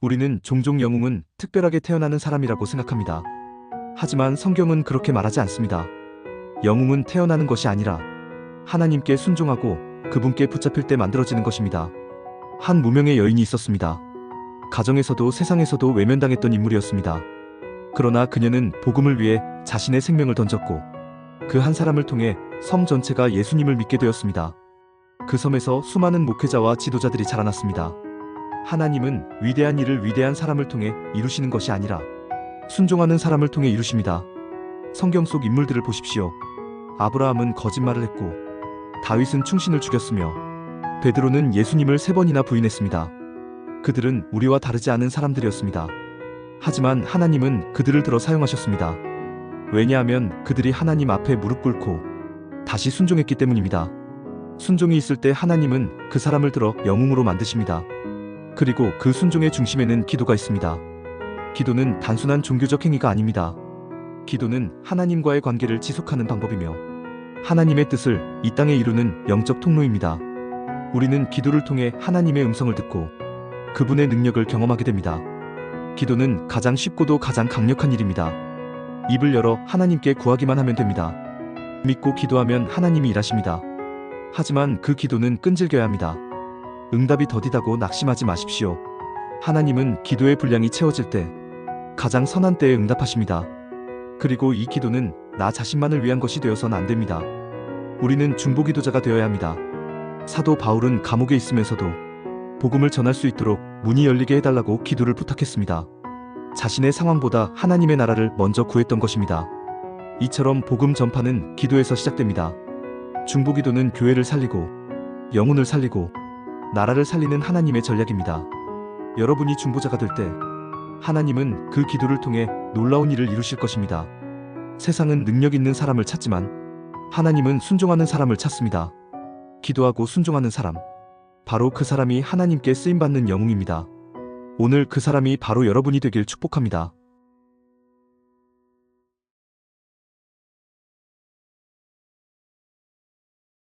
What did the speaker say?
우리는 종종 영웅은 특별하게 태어나는 사람이라고 생각합니다. 하지만 성경은 그렇게 말하지 않습니다. 영웅은 태어나는 것이 아니라 하나님께 순종하고 그분께 붙잡힐 때 만들어지는 것입니다. 한 무명의 여인이 있었습니다. 가정에서도 세상에서도 외면당했던 인물이었습니다. 그러나 그녀는 복음을 위해 자신의 생명을 던졌고 그 한 사람을 통해 섬 전체가 예수님을 믿게 되었습니다. 그 섬에서 수많은 목회자와 지도자들이 자라났습니다. 하나님은 위대한 일을 위대한 사람을 통해 이루시는 것이 아니라 순종하는 사람을 통해 이루십니다. 성경 속 인물들을 보십시오. 아브라함은 거짓말을 했고 다윗은 충신을 죽였으며 베드로는 예수님을 3번이나 부인했습니다. 그들은 우리와 다르지 않은 사람들이었습니다. 하지만 하나님은 그들을 들어 사용하셨습니다. 왜냐하면 그들이 하나님 앞에 무릎 꿇고 다시 순종했기 때문입니다. 순종이 있을 때 하나님은 그 사람을 들어 영웅으로 만드십니다. 그리고 그 순종의 중심에는 기도가 있습니다. 기도는 단순한 종교적 행위가 아닙니다. 기도는 하나님과의 관계를 지속하는 방법이며 하나님의 뜻을 이 땅에 이루는 영적 통로입니다. 우리는 기도를 통해 하나님의 음성을 듣고 그분의 능력을 경험하게 됩니다. 기도는 가장 쉽고도 가장 강력한 일입니다. 입을 열어 하나님께 구하기만 하면 됩니다. 믿고 기도하면 하나님이 일하십니다. 하지만 그 기도는 끈질겨야 합니다. 응답이 더디다고 낙심하지 마십시오. 하나님은 기도의 분량이 채워질 때 가장 선한 때에 응답하십니다. 그리고 이 기도는 나 자신만을 위한 것이 되어서는 안 됩니다. 우리는 중보기도자가 되어야 합니다. 사도 바울은 감옥에 있으면서도 복음을 전할 수 있도록 문이 열리게 해달라고 기도를 부탁했습니다. 자신의 상황보다 하나님의 나라를 먼저 구했던 것입니다. 이처럼 복음 전파는 기도에서 시작됩니다. 중보기도는 교회를 살리고 영혼을 살리고 나라를 살리는 하나님의 전략입니다. 여러분이 중보자가 될 때 하나님은 그 기도를 통해 놀라운 일을 이루실 것입니다. 세상은 능력 있는 사람을 찾지만 하나님은 순종하는 사람을 찾습니다. 기도하고 순종하는 사람, 바로 그 사람이 하나님께 쓰임받는 영웅입니다. 오늘 그 사람이 바로 여러분이 되길 축복합니다.